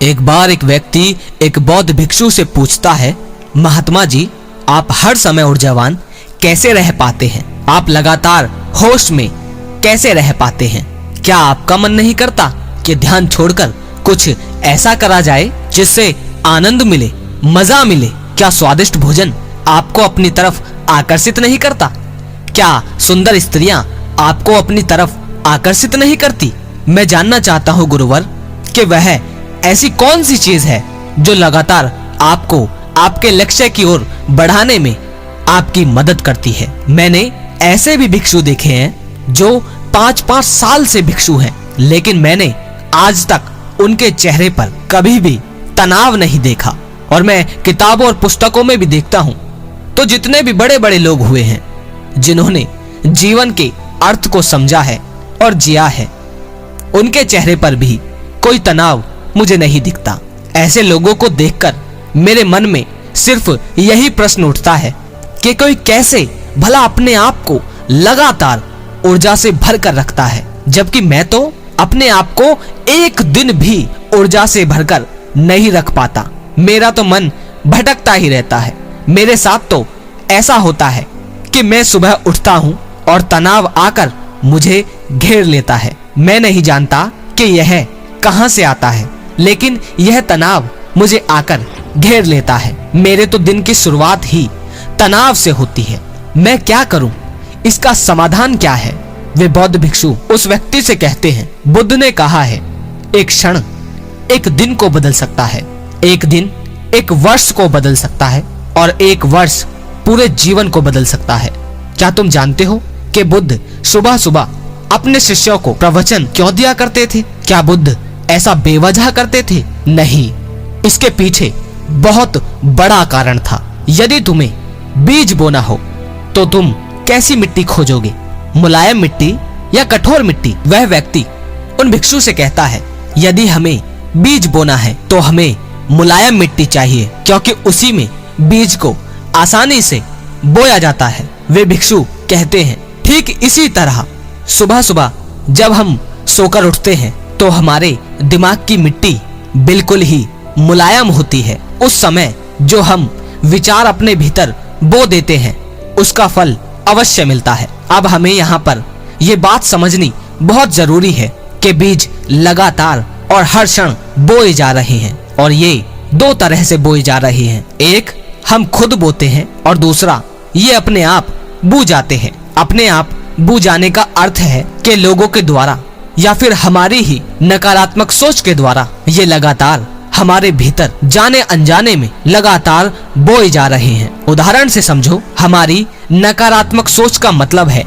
एक बार एक व्यक्ति एक बौद्ध भिक्षु से पूछता है, महात्मा जी, आप हर समय ऊर्जावान कैसे रह पाते हैं? आप लगातार होश में कैसे रह पाते हैं? क्या आपका मन नहीं करता कि ध्यान छोड़कर कुछ ऐसा करा जाए जिससे आनंद मिले, मजा मिले? क्या स्वादिष्ट भोजन आपको अपनी तरफ आकर्षित नहीं करता? क्या सुंदर स्त्रियां आपको अपनी तरफ आकर्षित नहीं करती? मैं जानना चाहता हूं गुरुवर कि वह ऐसी कौन सी चीज है जो लगातार आपको आपके लक्ष्य की ओर बढ़ाने में आपकी मदद करती है। मैंने ऐसे भी भिक्षु देखे हैं जो 5-5 साल से भिक्षु हैं, लेकिन मैंने आज तक उनके चेहरे पर कभी भी तनाव नहीं देखा। और मैं किताबों और पुस्तकों में भी देखता हूं तो जितने भी बड़े बड़े लोग हुए हैं जिन्होंने जीवन के अर्थ को समझा है और जिया है, उनके चेहरे पर भी कोई तनाव मुझे नहीं दिखता। ऐसे लोगों को देखकर मेरे मन में सिर्फ यही प्रश्न उठता है कि कोई कैसे भला अपने आप को लगातार ऊर्जा से भर कर रखता है, जबकि मैं तो अपने आप को एक दिन भी ऊर्जा से भरकर नहीं रख पाता। मेरा तो मन भटकता ही रहता है। मेरे साथ तो ऐसा होता है कि मैं सुबह उठता हूं और तनाव आकर मुझे घेर लेता है। मैं नहीं जानता कि यह कहां से आता है, लेकिन यह तनाव मुझे आकर घेर लेता है। मेरे तो दिन की शुरुआत ही तनाव से होती है। मैं क्या करूं? इसका समाधान क्या है? वे बौद्ध भिक्षु उस व्यक्ति से कहते हैं, बुद्ध ने कहा है, एक क्षण एक दिन को बदल सकता है, एक दिन एक वर्ष को बदल सकता है और एक वर्ष पूरे जीवन को बदल सकता है। क्या तुम जानते हो कि बुद्ध सुबह सुबह अपने शिष्यों को प्रवचन क्यों दिया करते थे? क्या बुद्ध ऐसा बेवजह करते थे? नहीं, इसके पीछे बहुत बड़ा कारण था। यदि तुम्हें बीज बोना हो तो तुम कैसी मिट्टी खोजोगे, मुलायम मिट्टी या कठोर मिट्टी? वह व्यक्ति उन भिक्षु से कहता है, यदि हमें बीज बोना है तो हमें मुलायम मिट्टी चाहिए, क्योंकि उसी में बीज को आसानी से बोया जाता है। वे भिक्षु कहते हैं, ठीक इसी तरह सुबह सुबह जब हम सोकर उठते हैं तो हमारे दिमाग की मिट्टी बिल्कुल ही मुलायम होती है। उस समय जो हम विचार अपने भीतर बो देते हैं उसका फल अवश्य मिलता है। अब हमें यहाँ पर ये बात समझनी बहुत जरूरी है कि बीज लगातार और हर क्षण बोए जा रहे हैं, और ये दो तरह से बोए जा रहे हैं। एक हम खुद बोते हैं और दूसरा ये अपने आप बू जाते हैं। अपने आप बू जाने का अर्थ है कि लोगों के द्वारा या फिर हमारी ही नकारात्मक सोच के द्वारा ये लगातार हमारे भीतर जाने अनजाने में लगातार बोए जा रहे हैं। उदाहरण से समझो, हमारी नकारात्मक सोच का मतलब है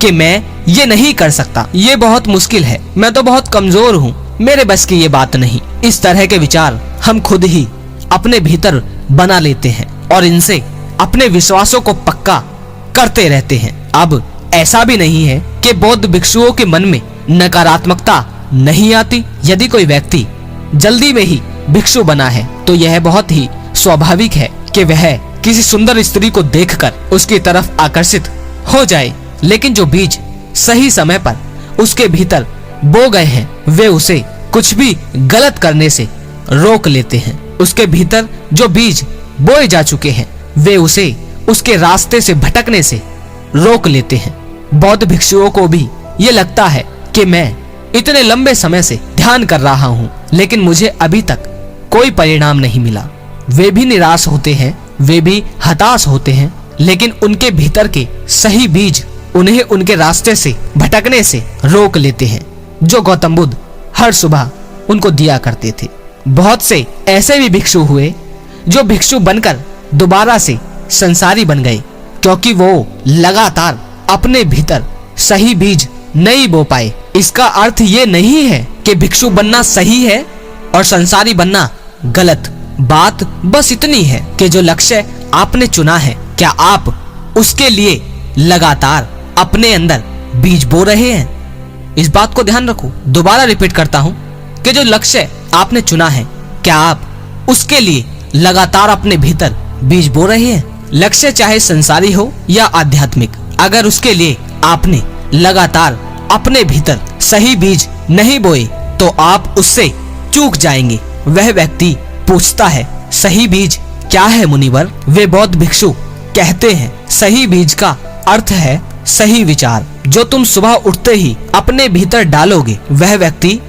कि मैं ये नहीं कर सकता, ये बहुत मुश्किल है, मैं तो बहुत कमजोर हूँ, मेरे बस की ये बात नहीं। इस तरह के विचार हम खुद ही अपने भीतर बना लेते हैं और इनसे अपने विश्वासों को पक्का करते रहते हैं। अब ऐसा भी नहीं है कि बौद्ध भिक्षुओं के मन में नकारात्मकता नहीं आती। यदि कोई व्यक्ति जल्दी में ही भिक्षु बना है तो यह बहुत ही स्वाभाविक है कि वह किसी सुंदर स्त्री को देखकर उसकी तरफ आकर्षित हो जाए, लेकिन जो बीज सही समय पर उसके भीतर बो गए हैं वे उसे कुछ भी गलत करने से रोक लेते हैं। उसके भीतर जो बीज बोए जा चुके हैं वे उसे उसके रास्ते से भटकने से रोक लेते हैं। बौद्ध भिक्षुओं को भी ये लगता है कि मैं इतने लंबे समय से ध्यान कर रहा हूँ लेकिन मुझे अभी तक कोई परिणाम नहीं मिला। वे भी निराश होते हैं, वे भी हताश होते हैं, लेकिन उनके भीतर के सही बीज उन्हें उनके रास्ते से भटकने से रोक लेते हैं, जो गौतम बुद्ध हर सुबह उनको दिया करते थे। बहुत से ऐसे भी भिक्षु हुए जो भिक्षु बनकर दोबारा से संसारी बन गए, क्योंकि वो लगातार अपने भीतर सही बीज नहीं बो पाए। इसका अर्थ ये नहीं है कि भिक्षु बनना सही है और संसारी बनना गलत। बात बस इतनी है कि जो लक्ष्य आपने चुना है, क्या आप उसके लिए लगातार अपने अंदर बीज बो रहे हैं? इस बात को ध्यान रखो। दोबारा रिपीट करता हूँ कि जो लक्ष्य आपने चुना है, क्या आप उसके लिए लगातार अपने भीतर बीज बो रहे हैं? लक्ष्य चाहे संसारी हो या आध्यात्मिक, अगर उसके लिए आपने लगातार अपने भीतर सही बीज नहीं बोए तो आप उससे चूक जाएंगे। वह व्यक्ति पूछता है, सही बीज क्या है मुनिवर? वे बौद्ध भिक्षु कहते हैं, सही बीज का अर्थ है सही विचार, जो तुम सुबह उठते ही अपने भीतर डालोगे। वह व्यक्ति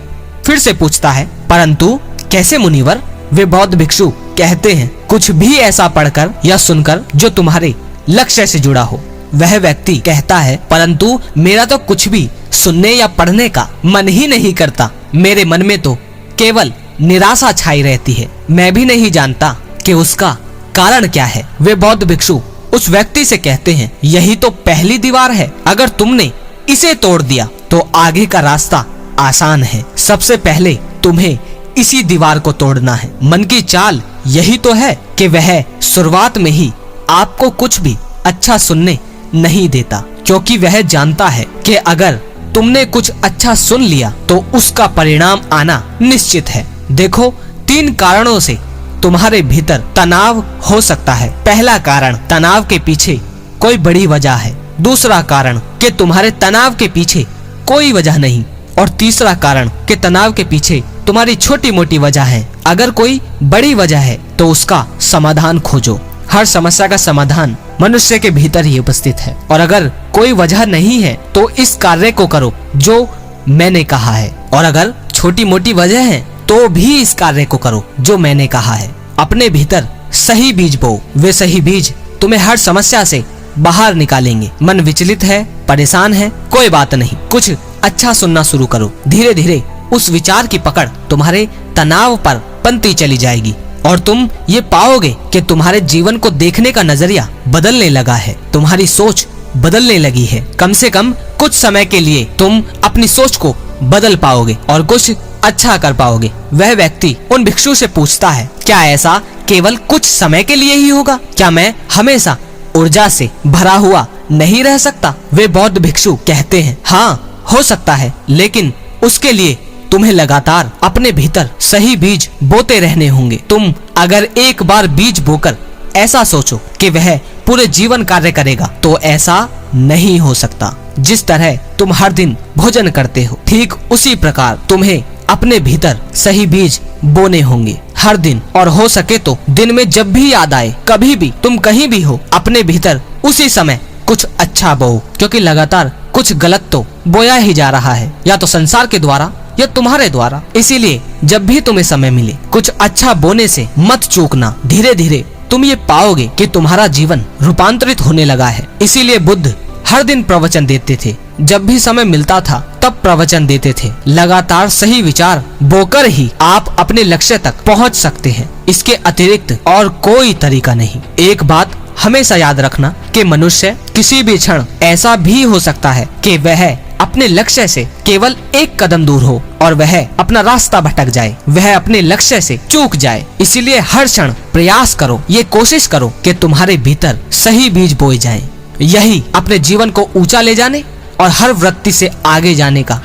फिर से पूछता है, परंतु कैसे मुनिवर? वे बौद्ध भिक्षु कहते हैं, कुछ भी ऐसा पढ़कर या सुनकर जो तुम्हारे लक्ष्य से जुड़ा हो। वह व्यक्ति कहता है, परंतु मेरा तो कुछ भी सुनने या पढ़ने का मन ही नहीं करता। मेरे मन में तो केवल निराशा छाई रहती है। मैं भी नहीं जानता कि उसका कारण क्या है। वे बौद्ध भिक्षु उस व्यक्ति से कहते हैं, यही तो पहली दीवार है। अगर तुमने इसे तोड़ दिया तो आगे का रास्ता आसान है। सबसे पहले तुम्हें इसी दीवार को तोड़ना है। मन की चाल यही तो है कि वह शुरुआत में ही आपको कुछ भी अच्छा सुनने नहीं देता, क्योंकि वह जानता है कि अगर तुमने कुछ अच्छा सुन लिया तो उसका परिणाम आना निश्चित है। देखो, 3 कारणों से तुम्हारे भीतर तनाव हो सकता है। पहला कारण, तनाव के पीछे कोई बड़ी वजह है। दूसरा कारण कि तुम्हारे तनाव के पीछे कोई वजह नहीं। और तीसरा कारण कि तनाव के पीछे तुम्हारी छोटी मोटी वजह है। अगर कोई बड़ी वजह है तो उसका समाधान खोजो। हर समस्या का समाधान मनुष्य के भीतर ही उपस्थित है। और अगर कोई वजह नहीं है तो इस कार्य को करो जो मैंने कहा है। और अगर छोटी मोटी वजह है तो भी इस कार्य को करो जो मैंने कहा है। अपने भीतर सही बीज बो। वे सही बीज तुम्हें हर समस्या से बाहर निकालेंगे। मन विचलित है, परेशान है, कोई बात नहीं, कुछ अच्छा सुनना शुरू करो। धीरे धीरे उस विचार की पकड़ तुम्हारे तनाव पर बनती चली जाएगी और तुम ये पाओगे कि तुम्हारे जीवन को देखने का नजरिया बदलने लगा है। तुम्हारी सोच बदलने लगी है। कम से कम कुछ समय के लिए तुम अपनी सोच को बदल पाओगे और कुछ अच्छा कर पाओगे। वह व्यक्ति उन भिक्षु से पूछता है, क्या ऐसा केवल कुछ समय के लिए ही होगा? क्या मैं हमेशा ऊर्जा से भरा हुआ नहीं रह सकता? वे बौद्ध भिक्षु कहते हैं, हाँ हो सकता है, लेकिन उसके लिए तुम्हें लगातार अपने भीतर सही बीज बोते रहने होंगे। तुम अगर एक बार बीज बोकर ऐसा सोचो कि वह पूरे जीवन कार्य करेगा तो ऐसा नहीं हो सकता। जिस तरह तुम हर दिन भोजन करते हो, ठीक उसी प्रकार तुम्हें अपने भीतर सही बीज बोने होंगे हर दिन। और हो सके तो दिन में जब भी याद आए, कभी भी तुम कहीं भी हो, अपने भीतर उसी समय कुछ अच्छा बोओ, क्योंकि लगातार कुछ गलत तो बोया ही जा रहा है, या तो संसार के द्वारा या तुम्हारे द्वारा। इसीलिए जब भी तुम्हें समय मिले कुछ अच्छा बोने से मत चूकना। धीरे धीरे तुम ये पाओगे कि तुम्हारा जीवन रूपांतरित होने लगा है। इसीलिए बुद्ध हर दिन प्रवचन देते थे। जब भी समय मिलता था तब प्रवचन देते थे। लगातार सही विचार बोकर ही आप अपने लक्ष्य तक पहुंच सकते हैं। इसके अतिरिक्त और कोई तरीका नहीं। एक बात हमेशा याद रखना कि मनुष्य किसी भी क्षण ऐसा भी हो सकता है कि वह अपने लक्ष्य से केवल एक कदम दूर हो और वह अपना रास्ता भटक जाए, वह अपने लक्ष्य से चूक जाए। इसीलिए हर क्षण प्रयास करो, ये कोशिश करो कि तुम्हारे भीतर सही बीज बोए जाएं। यही अपने जीवन को ऊंचा ले जाने और हर वृत्ति से आगे जाने का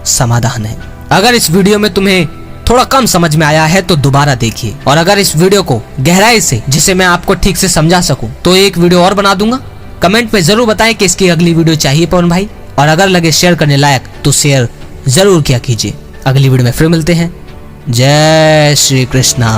समाधान है। अगर इस वीडियो में तुम्हें थोड़ा कम समझ में आया है तो दोबारा देखिए। और अगर इस वीडियो को गहराई से, जिसे मैं आपको ठीक से समझा सकूं, तो एक वीडियो और बना दूंगा। कमेंट में जरूर बताएं कि इसकी अगली वीडियो चाहिए पवन भाई। और अगर लगे शेयर करने लायक तो शेयर जरूर किया कीजिए। अगली वीडियो में फिर मिलते हैं। जय श्री कृष्णा।